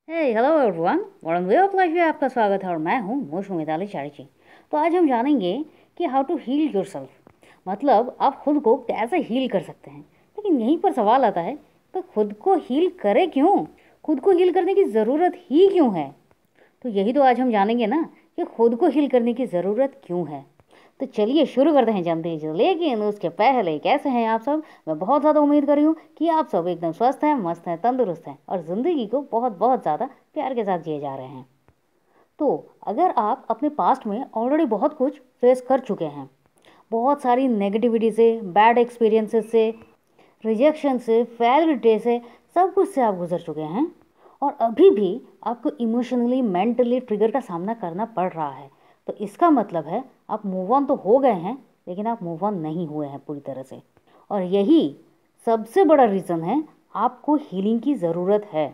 Hello everyone, modern way of life में आपका स्वागत है और मैं हूं मोशु मिताली चारची। तो आज हम जानेंगे कि हाउ टू हील योरसेल्फ, मतलब आप खुद को कैसे हील कर सकते हैं। लेकिन यहीं पर सवाल आता है, तो खुद को हील करें क्यों? खुद को हील करने की ज़रूरत ही क्यों है? तो यही तो आज हम जानेंगे ना कि खुद को हील करने की ज़रूरत क्यों है। तो चलिए शुरू करते हैं जानते हैं। लेकिन उसके पहले कैसे हैं आप सब? मैं बहुत ज़्यादा उम्मीद कर रही हूँ कि आप सब एकदम स्वस्थ हैं, मस्त हैं, तंदुरुस्त हैं और ज़िंदगी को बहुत बहुत ज़्यादा प्यार के साथ जिए जा रहे हैं। तो अगर आप अपने पास्ट में ऑलरेडी बहुत कुछ फेस कर चुके हैं, बहुत सारी नेगेटिविटी से, बैड एक्सपीरियंसेस से, रिजेक्शन से, फेलियरिटी से, सब कुछ से आप गुजर चुके हैं और अभी भी आपको इमोशनली मेंटली ट्रिगर का सामना करना पड़ रहा है, तो इसका मतलब है आप मूव ऑन तो हो गए हैं लेकिन आप मूव ऑन नहीं हुए हैं पूरी तरह से। और यही सबसे बड़ा रीज़न है आपको हीलिंग की ज़रूरत है।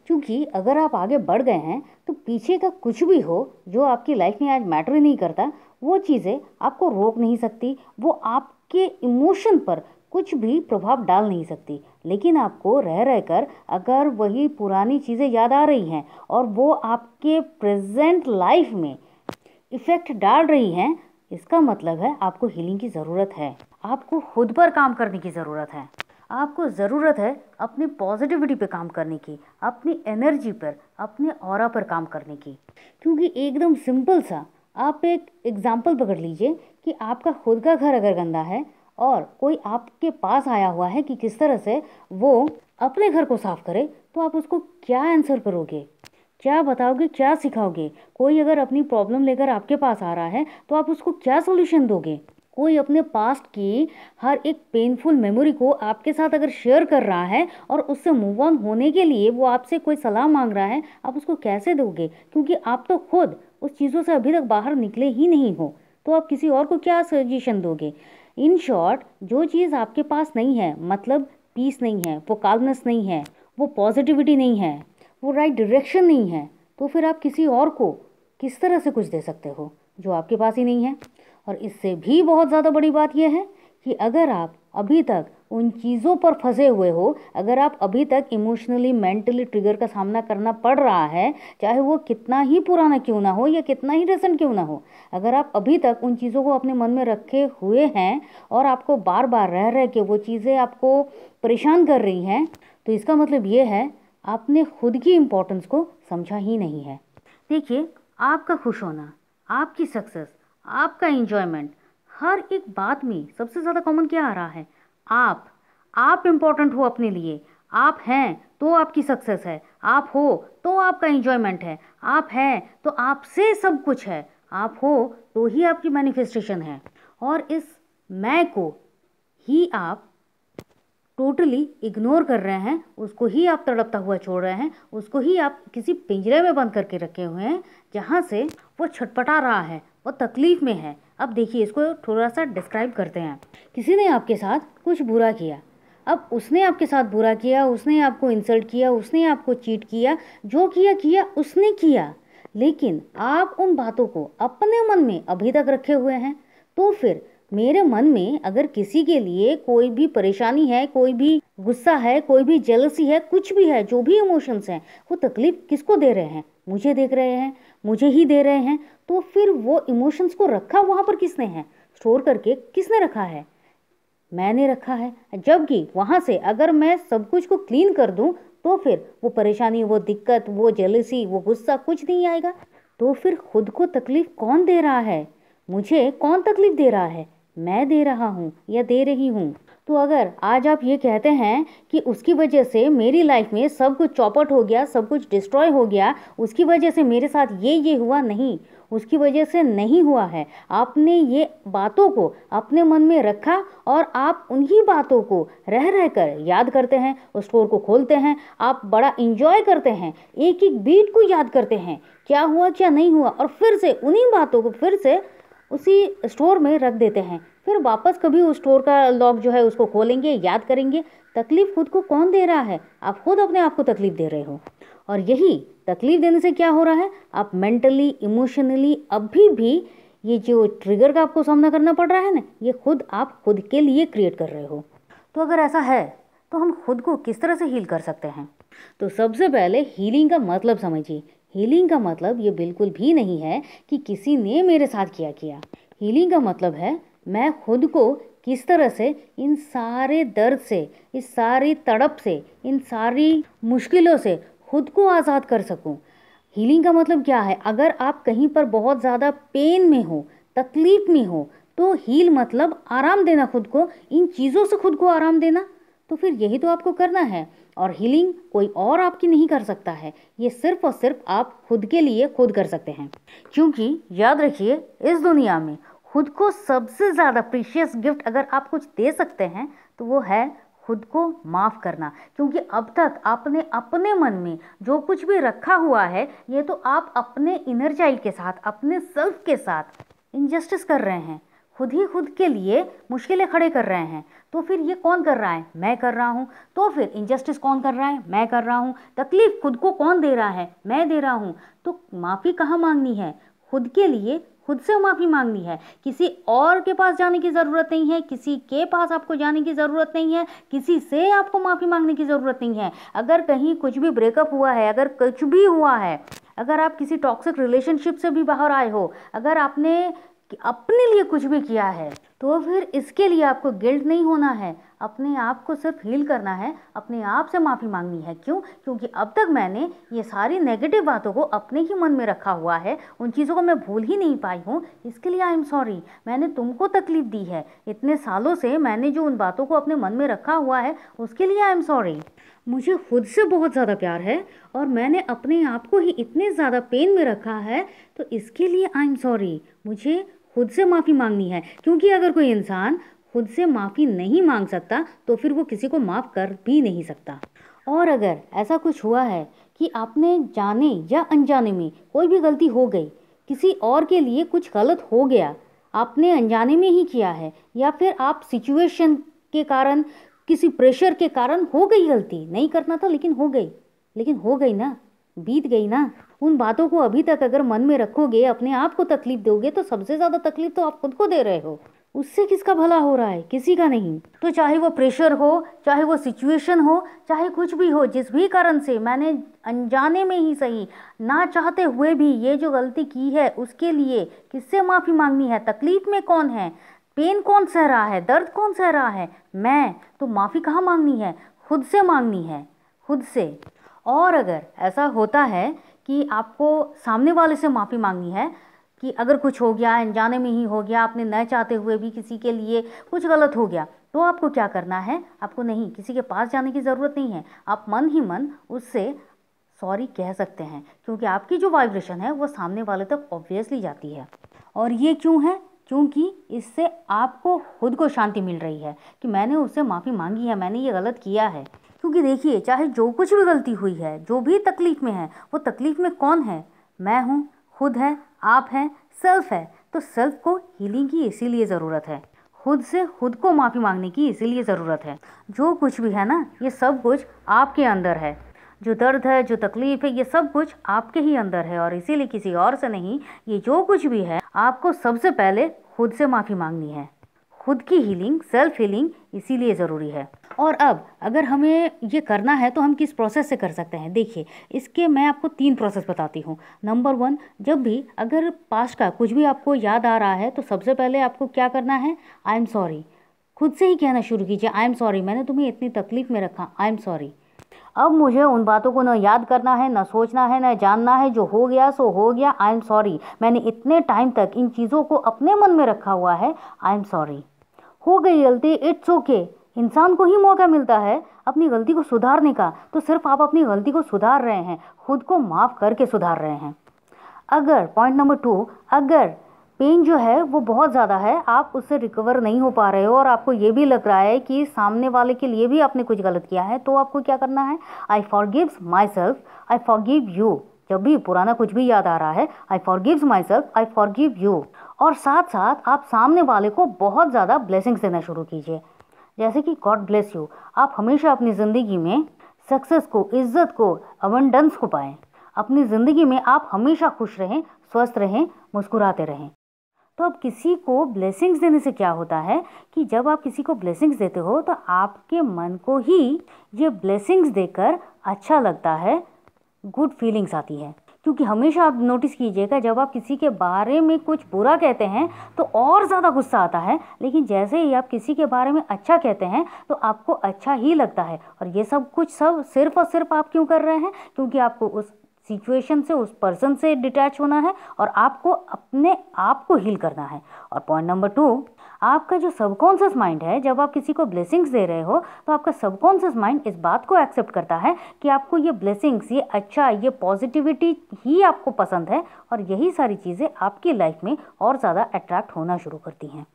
क्योंकि अगर आप आगे बढ़ गए हैं तो पीछे का कुछ भी हो जो आपकी लाइफ में आज मैटर ही नहीं करता, वो चीज़ें आपको रोक नहीं सकती, वो आपके इमोशन पर कुछ भी प्रभाव डाल नहीं सकती। लेकिन आपको रह रह कर अगर वही पुरानी चीज़ें याद आ रही हैं और वो आपके प्रेजेंट लाइफ में इफ़ेक्ट डाल रही हैं, इसका मतलब है आपको हीलिंग की ज़रूरत है। आपको खुद पर काम करने की ज़रूरत है। आपको ज़रूरत है अपनी पॉजिटिविटी पे काम करने की, अपनी एनर्जी पर, अपने ऑरा पर काम करने की। क्योंकि एकदम सिंपल सा आप एक एग्जाम्पल पकड़ लीजिए कि आपका खुद का घर अगर गंदा है और कोई आपके पास आया हुआ है कि किस तरह से वो अपने घर को साफ करे, तो आप उसको क्या आंसर करोगे, क्या बताओगे, क्या सिखाओगे? कोई अगर अपनी प्रॉब्लम लेकर आपके पास आ रहा है तो आप उसको क्या सोल्यूशन दोगे? कोई अपने पास्ट की हर एक पेनफुल मेमोरी को आपके साथ अगर शेयर कर रहा है और उससे मूव ऑन होने के लिए वो आपसे कोई सलाह मांग रहा है, आप उसको कैसे दोगे? क्योंकि आप तो खुद उस चीज़ों से अभी तक बाहर निकले ही नहीं हो, तो आप किसी और को क्या सजेशन दोगे? इन शॉर्ट, जो चीज़ आपके पास नहीं है, मतलब पीस नहीं है, वो काल्मनेस नहीं है, वो पॉजिटिविटी नहीं है, वो राइट डायरेक्शन नहीं है, तो फिर आप किसी और को किस तरह से कुछ दे सकते हो जो आपके पास ही नहीं है? और इससे भी बहुत ज़्यादा बड़ी बात यह है कि अगर आप अभी तक उन चीज़ों पर फंसे हुए हो, अगर आप अभी तक इमोशनली मेंटली ट्रिगर का सामना करना पड़ रहा है, चाहे वो कितना ही पुराना क्यों ना हो या कितना ही रिसेंट क्यों ना हो, अगर आप अभी तक उन चीज़ों को अपने मन में रखे हुए हैं और आपको बार बार रह रह के वो चीज़ें आपको परेशान कर रही हैं, तो इसका मतलब ये है आपने खुद की इम्पोर्टेंस को समझा ही नहीं है। देखिए, आपका खुश होना, आपकी सक्सेस, आपका एंजॉयमेंट, हर एक बात में सबसे ज़्यादा कॉमन क्या आ रहा है? आप इम्पोर्टेंट हो अपने लिए। आप हैं तो आपकी सक्सेस है, आप हो तो आपका एंजॉयमेंट है, आप हैं तो आपसे सब कुछ है, आप हो तो ही आपकी मैनिफेस्टेशन है। और इस मैं को ही आप टोटली इग्नोर कर रहे हैं, उसको ही आप तड़पता हुआ छोड़ रहे हैं, उसको ही आप किसी पिंजरे में बंद करके रखे हुए हैं जहाँ से वो छटपटा रहा है, वो तकलीफ़ में है। अब देखिए, इसको थोड़ा सा डिस्क्राइब करते हैं। किसी ने आपके साथ कुछ बुरा किया, अब उसने आपके साथ बुरा किया, उसने आपको इंसल्ट किया, उसने आपको चीट किया, जो किया किया उसने किया, लेकिन आप उन बातों को अपने मन में अभी तक रखे हुए हैं। तो फिर मेरे मन में अगर किसी के लिए कोई भी परेशानी है, कोई भी गुस्सा है, कोई भी जेलसी है, कुछ भी है, जो भी इमोशंस हैं, वो तकलीफ किसको दे रहे हैं? मुझे देख रहे हैं, मुझे ही दे रहे हैं। तो फिर वो इमोशंस को रखा वहाँ पर किसने है? स्टोर करके किसने रखा है? मैंने रखा है। जबकि वहाँ से अगर मैं सब कुछ को क्लीन कर दूँ तो फिर वो परेशानी, वो दिक्कत, वो जेलसी, वो गुस्सा कुछ नहीं आएगा। तो फिर खुद को तकलीफ कौन दे रहा है? मुझे कौन तकलीफ दे रहा है? मैं दे रहा हूँ या दे रही हूँ? तो अगर आज आप ये कहते हैं कि उसकी वजह से मेरी लाइफ में सब कुछ चौपट हो गया, सब कुछ डिस्ट्रॉय हो गया, उसकी वजह से मेरे साथ ये हुआ, नहीं, उसकी वजह से नहीं हुआ है। आपने ये बातों को अपने मन में रखा और आप उन्हीं बातों को रह रह कर याद करते हैं, उस स्टोर को खोलते हैं, आप बड़ा इंजॉय करते हैं, एक एक बीट को याद करते हैं, क्या हुआ क्या नहीं हुआ, और फिर से उन्हीं बातों को फिर से उसी स्टोर में रख देते हैं। फिर वापस कभी उस स्टोर का लॉक जो है उसको खोलेंगे, याद करेंगे। तकलीफ खुद को कौन दे रहा है? आप खुद अपने आप को तकलीफ दे रहे हो। और यही तकलीफ देने से क्या हो रहा है? आप मेंटली, इमोशनली अभी भी ये जो ट्रिगर का आपको सामना करना पड़ रहा है ना, ये खुद आप खुद के लिए क्रिएट कर रहे हो। तो अगर ऐसा है तो हम खुद को किस तरह से हील कर सकते हैं? तो सबसे पहले हीलिंग का मतलब समझिए। हीलिंग का मतलब ये बिल्कुल भी नहीं है कि किसी ने मेरे साथ किया किया। हीलिंग का मतलब है मैं खुद को किस तरह से इन सारे दर्द से, इस सारी तड़प से, इन सारी मुश्किलों से खुद को आज़ाद कर सकूं। हीलिंग का मतलब क्या है? अगर आप कहीं पर बहुत ज़्यादा पेन में हो, तकलीफ में हो, तो हील मतलब आराम देना खुद को, इन चीज़ों से खुद को आराम देना। तो फिर यही तो आपको करना है। और हीलिंग कोई और आपकी नहीं कर सकता है, ये सिर्फ और सिर्फ आप खुद के लिए खुद कर सकते हैं। क्योंकि याद रखिए, इस दुनिया में खुद को सबसे ज़्यादा प्रीशियस गिफ्ट अगर आप कुछ दे सकते हैं तो वो है खुद को माफ़ करना। क्योंकि अब तक आपने अपने मन में जो कुछ भी रखा हुआ है, ये तो आप अपने इनर चाइल्ड के साथ, अपने सेल्फ के साथ इनजस्टिस कर रहे हैं, खुद ही खुद के लिए मुश्किलें खड़े कर रहे हैं। तो फिर ये कौन कर रहा है? मैं कर रहा हूँ। तो फिर इनजस्टिस कौन कर रहा है? मैं कर रहा हूँ। तकलीफ खुद को कौन दे रहा है? मैं दे रहा हूँ। तो माफ़ी कहाँ मांगनी है? खुद के लिए खुद से माफ़ी मांगनी है। किसी और के पास जाने की ज़रूरत नहीं है, किसी के पास आपको जाने की ज़रूरत नहीं है, किसी से आपको माफ़ी मांगने की ज़रूरत नहीं है। अगर कहीं कुछ भी ब्रेकअप हुआ है, अगर कुछ भी हुआ है, अगर आप किसी टॉक्सिक रिलेशनशिप से भी बाहर आए हो, अगर आपने अपने लिए कुछ भी किया है, तो फिर इसके लिए आपको गिल्ट नहीं होना है। अपने आप को सिर्फ हील करना है, अपने आप से माफ़ी मांगनी है। क्यों? क्योंकि अब तक मैंने ये सारी नेगेटिव बातों को अपने ही मन में रखा हुआ है, उन चीज़ों को मैं भूल ही नहीं पाई हूँ। इसके लिए आई एम सॉरी। मैंने तुमको तकलीफ़ दी है, इतने सालों से मैंने जो उन बातों को अपने मन में रखा हुआ है, उसके लिए आई एम सॉरी। मुझे खुद से बहुत ज़्यादा प्यार है और मैंने अपने आप को ही इतने ज़्यादा पेन में रखा है, तो इसके लिए आई एम सॉरी। मुझे खुद से माफ़ी मांगनी है। क्योंकि अगर कोई इंसान खुद से माफ़ी नहीं मांग सकता तो फिर वो किसी को माफ़ कर भी नहीं सकता। और अगर ऐसा कुछ हुआ है कि आपने जाने या अनजाने में कोई भी गलती हो गई, किसी और के लिए कुछ गलत हो गया, आपने अनजाने में ही किया है, या फिर आप सिचुएशन के कारण, किसी प्रेशर के कारण हो गई गलती, नहीं करना था लेकिन हो गई ना, बीत गई ना। उन बातों को अभी तक अगर मन में रखोगे, अपने आप को तकलीफ दोगे, तो सबसे ज़्यादा तकलीफ तो आप खुद को दे रहे हो। उससे किसका भला हो रहा है? किसी का नहीं। तो चाहे वो प्रेशर हो, चाहे वो सिचुएशन हो, चाहे कुछ भी हो, जिस भी कारण से मैंने अनजाने में ही सही, ना चाहते हुए भी ये जो गलती की है, उसके लिए किससे माफ़ी मांगनी है? तकलीफ में कौन है? पेन कौन सह रहा है? दर्द कौन सह रहा है? मैं। तो माफ़ी कहाँ मांगनी है? खुद से मांगनी है, खुद से। और अगर ऐसा होता है कि आपको सामने वाले से माफ़ी मांगनी है कि अगर कुछ हो गया, अनजाने में ही हो गया, आपने न चाहते हुए भी किसी के लिए कुछ गलत हो गया, तो आपको क्या करना है? आपको नहीं, किसी के पास जाने की ज़रूरत नहीं है। आप मन ही मन उससे सॉरी कह सकते हैं, क्योंकि आपकी जो वाइब्रेशन है वो सामने वाले तक ऑब्वियसली जाती है। और ये क्यों है? क्योंकि इससे आपको खुद को शांति मिल रही है कि मैंने उससे माफ़ी मांगी है, मैंने ये गलत किया है। क्योंकि देखिए, चाहे जो कुछ भी गलती हुई है, जो भी तकलीफ़ में है, वो तकलीफ़ में कौन है? मैं हूँ, खुद है, आप हैं, सेल्फ है। तो सेल्फ को हीलिंग की इसीलिए ज़रूरत है, खुद से खुद को माफ़ी मांगने की इसीलिए ज़रूरत है। जो कुछ भी है ना, ये सब कुछ आपके अंदर है। जो दर्द है, जो तकलीफ़ है, ये सब कुछ आपके ही अंदर है, और इसीलिए किसी और से नहीं। ये जो कुछ भी है, आपको सबसे पहले खुद से माफ़ी मांगनी है। खुद की हीलिंग, सेल्फ हीलिंग इसीलिए ज़रूरी है। और अब अगर हमें ये करना है तो हम किस प्रोसेस से कर सकते हैं? देखिए, इसके मैं आपको 3 प्रोसेस बताती हूँ। नंबर 1, जब भी अगर पास्ट का कुछ भी आपको याद आ रहा है, तो सबसे पहले आपको क्या करना है? I am sorry. खुद से ही कहना शुरू कीजिए, आई एम सॉरी, मैंने तुम्हें इतनी तकलीफ़ में रखा, आई एम सॉरी। अब मुझे उन बातों को न याद करना है, न सोचना है, न जानना है। जो हो गया सो हो गया, आई एम सॉरी। मैंने इतने टाइम तक इन चीज़ों को अपने मन में रखा हुआ है, आई एम सॉरी। हो गई गलती, इट्स ओके। इंसान को ही मौका मिलता है अपनी गलती को सुधारने का, तो सिर्फ आप अपनी गलती को सुधार रहे हैं, खुद को माफ़ करके सुधार रहे हैं। अगर पॉइंट नंबर 2, अगर पेन जो है वो बहुत ज़्यादा है, आप उससे रिकवर नहीं हो पा रहे हो, और आपको ये भी लग रहा है कि सामने वाले के लिए भी आपने कुछ गलत किया है, तो आपको क्या करना है? I forgives myself, I forgive you. जब भी पुराना कुछ भी याद आ रहा है, I forgives myself, I forgive you. और साथ साथ आप सामने वाले को बहुत ज़्यादा ब्लेसिंग्स देना शुरू कीजिए, जैसे कि गॉड ब्लेस यू। आप हमेशा अपनी ज़िंदगी में सक्सेस को, इज्जत को, अबंडेंस को पाएं। अपनी ज़िंदगी में आप हमेशा खुश रहें, स्वस्थ रहें, मुस्कुराते रहें। तो अब किसी को ब्लेसिंग्स देने से क्या होता है कि जब आप किसी को ब्लेसिंग्स देते हो तो आपके मन को ही ये ब्लेसिंग्स देकर अच्छा लगता है, गुड फीलिंग्स आती है। क्योंकि हमेशा आप नोटिस कीजिएगा, जब आप किसी के बारे में कुछ बुरा कहते हैं तो और ज़्यादा गुस्सा आता है, लेकिन जैसे ही आप किसी के बारे में अच्छा कहते हैं तो आपको अच्छा ही लगता है। और ये सब कुछ सब सिर्फ और सिर्फ आप क्यों कर रहे हैं? क्योंकि आपको उस सिचुएशन से, उस पर्सन से डिटैच होना है और आपको अपने आप को हील करना है। और पॉइंट नंबर 2, आपका जो सबकॉन्शियस माइंड है, जब आप किसी को ब्लेसिंग्स दे रहे हो तो आपका सबकॉन्शियस माइंड इस बात को एक्सेप्ट करता है कि आपको ये ब्लेसिंग्स, ये अच्छा, ये पॉजिटिविटी ही आपको पसंद है और यही सारी चीज़ें आपकी लाइफ में और ज़्यादा अट्रैक्ट होना शुरू करती हैं।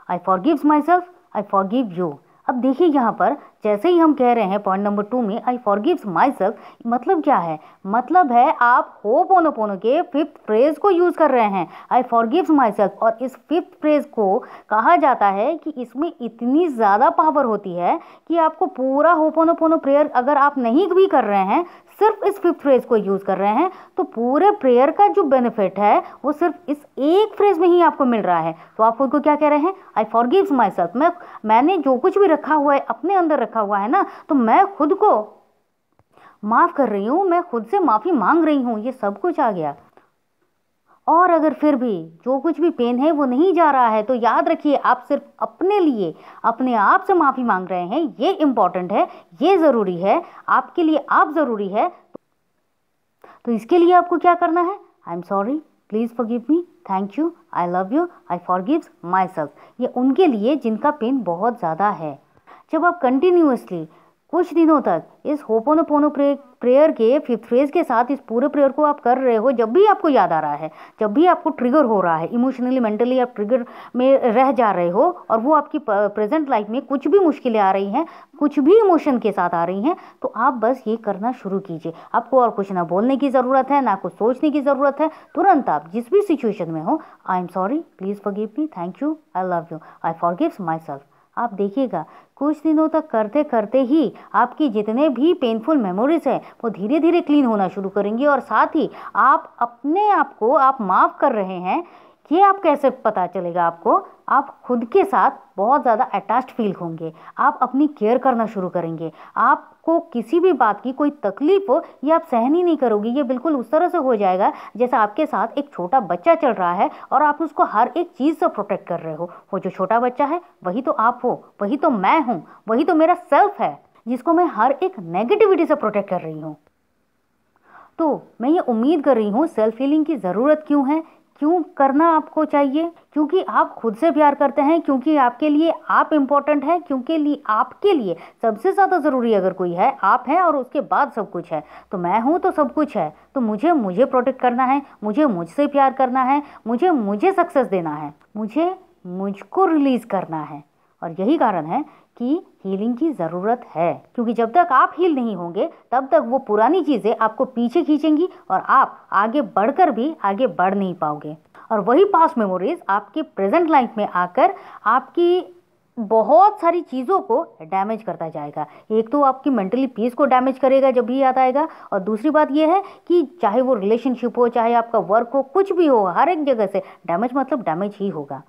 I forgives myself, I forgive you. अब देखिए यहाँ पर जैसे ही हम कह रहे हैं पॉइंट नंबर 2 में आई फॉरगिव्स माई सेल्फ, मतलब क्या है? मतलब है आप होपोनोपोनो के 5th फ्रेज को यूज़ कर रहे हैं, आई फॉरगिव्स माई सेल्फ। और इस 5th फ्रेज को कहा जाता है कि इसमें इतनी ज़्यादा पावर होती है कि आपको पूरा होपोनोपोनो प्रेयर अगर आप नहीं भी कर रहे हैं, सिर्फ इस 5th फ्रेज को यूज़ कर रहे हैं, तो पूरे प्रेयर का जो बेनिफिट है वो सिर्फ इस एक फ्रेज में ही आपको मिल रहा है। तो आप खुद को क्या कह रहे हैं? I forgives my self. मैंने जो कुछ भी रखा हुआ है, अपने अंदर रखा हुआ है ना, तो मैं खुद को माफ़ कर रही हूँ, मैं खुद से माफ़ी मांग रही हूँ। ये सब कुछ आ गया। और अगर फिर भी जो कुछ भी पेन है वो नहीं जा रहा है, तो याद रखिए आप सिर्फ अपने लिए, अपने आप से माफ़ी मांग रहे हैं। ये इम्पॉर्टेंट है, ये ज़रूरी है, आपके लिए आप ज़रूरी है। तो इसके लिए आपको क्या करना है? I am sorry, please forgive me, thank you, I love you, I forgives my self. ये उनके लिए जिनका पेन बहुत ज़्यादा है। जब आप कंटिन्यूअसली कुछ दिनों तक इस होपोनोपोनो प्रेयर के 5th फ्रेज के साथ इस पूरे प्रेयर को आप कर रहे हो, जब भी आपको याद आ रहा है, जब भी आपको ट्रिगर हो रहा है, इमोशनली, मेंटली आप ट्रिगर में रह जा रहे हो और वो आपकी प्रेजेंट लाइफ में कुछ भी मुश्किलें आ रही हैं, कुछ भी इमोशन के साथ आ रही हैं, तो आप बस ये करना शुरू कीजिए। आपको और कुछ ना बोलने की ज़रूरत है, ना कुछ सोचने की ज़रूरत है। तुरंत आप जिस भी सिचुएशन में हो, I am sorry, please forgive me, thank you, I love you, I forgives my self. आप देखिएगा कुछ दिनों तक करते करते ही आपकी जितने भी पेनफुल मेमोरीज हैं वो धीरे धीरे क्लीन होना शुरू करेंगी। और साथ ही आप अपने आप को आप माफ़ कर रहे हैं। ये आप कैसे पता चलेगा आपको? आप खुद के साथ बहुत ज़्यादा अटैच्ड फील होंगे, आप अपनी केयर करना शुरू करेंगे, आपको किसी भी बात की कोई तकलीफ हो ये आप सहन ही नहीं करोगे। ये बिल्कुल उस तरह से हो जाएगा जैसा आपके साथ एक छोटा बच्चा चल रहा है और आप उसको हर एक चीज़ से प्रोटेक्ट कर रहे हो। वो जो छोटा बच्चा है वही तो आप हो, वही तो मैं हूँ, वही तो मेरा सेल्फ है, जिसको मैं हर एक नेगेटिविटी से प्रोटेक्ट कर रही हूँ। तो मैं ये उम्मीद कर रही हूँ सेल्फ हीलिंग की ज़रूरत क्यों है, क्यों करना आपको चाहिए? क्योंकि आप खुद से प्यार करते हैं, क्योंकि आपके लिए आप इम्पोर्टेंट है, क्योंकि आपके लिए सबसे ज़्यादा ज़रूरी अगर कोई है आप हैं और उसके बाद सब कुछ है। तो मैं हूँ तो सब कुछ है। तो मुझे प्रोटेक्ट करना है, मुझे मुझसे प्यार करना है, मुझे सक्सेस देना है, मुझको रिलीज़ करना है। और यही कारण है कि हीलिंग की ज़रूरत है। क्योंकि जब तक आप हील नहीं होंगे तब तक वो पुरानी चीज़ें आपको पीछे खींचेंगी और आप आगे बढ़कर भी आगे बढ़ नहीं पाओगे। और वही पास्ट मेमोरीज आपके प्रेजेंट लाइफ में आकर आपकी बहुत सारी चीज़ों को डैमेज करता जाएगा। एक तो आपकी मेंटली पीस को डैमेज करेगा जब भी याद आएगा, और दूसरी बात यह है कि चाहे वो रिलेशनशिप हो, चाहे आपका वर्क हो, कुछ भी हो, हर एक जगह से डैमेज मतलब डैमेज ही होगा।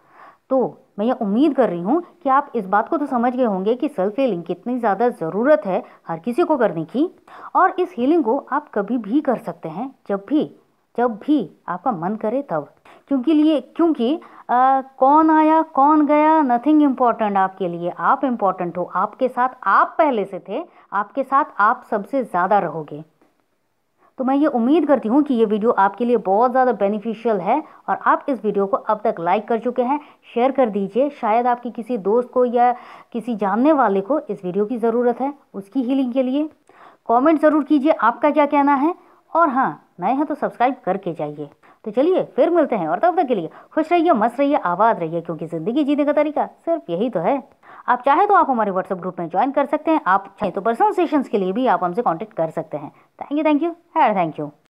तो मैं ये उम्मीद कर रही हूँ कि आप इस बात को तो समझ गए होंगे कि सेल्फ हीलिंग कितनी ज़्यादा ज़रूरत है हर किसी को करने की। और इस हीलिंग को आप कभी भी कर सकते हैं, जब भी आपका मन करे तब। क्योंकि कौन आया कौन गया नथिंग इम्पॉर्टेंट आपके लिए। आप इम्पॉर्टेंट हो, आपके साथ आप पहले से थे, आपके साथ आप सबसे ज़्यादा रहोगे। तो मैं ये उम्मीद करती हूँ कि ये वीडियो आपके लिए बहुत ज़्यादा बेनिफिशियल है और आप इस वीडियो को अब तक लाइक कर चुके हैं। शेयर कर दीजिए, शायद आपकी किसी दोस्त को या किसी जानने वाले को इस वीडियो की ज़रूरत है उसकी हीलिंग के लिए। कमेंट ज़रूर कीजिए आपका क्या कहना है, और हाँ, नए हैं तो सब्सक्राइब करके जाइए। तो चलिए फिर मिलते हैं, और तब तक के लिए खुश रहिए, मस्त रहिए, आबाद रहिए, क्योंकि ज़िंदगी जीने का तरीका सिर्फ यही तो है। आप चाहे तो आप हमारे व्हाट्सएप ग्रुप में ज्वाइन कर सकते हैं, आप चाहे तो पर्सनल सेशंस के लिए भी आप हमसे कांटेक्ट कर सकते हैं। Thank you, thank you.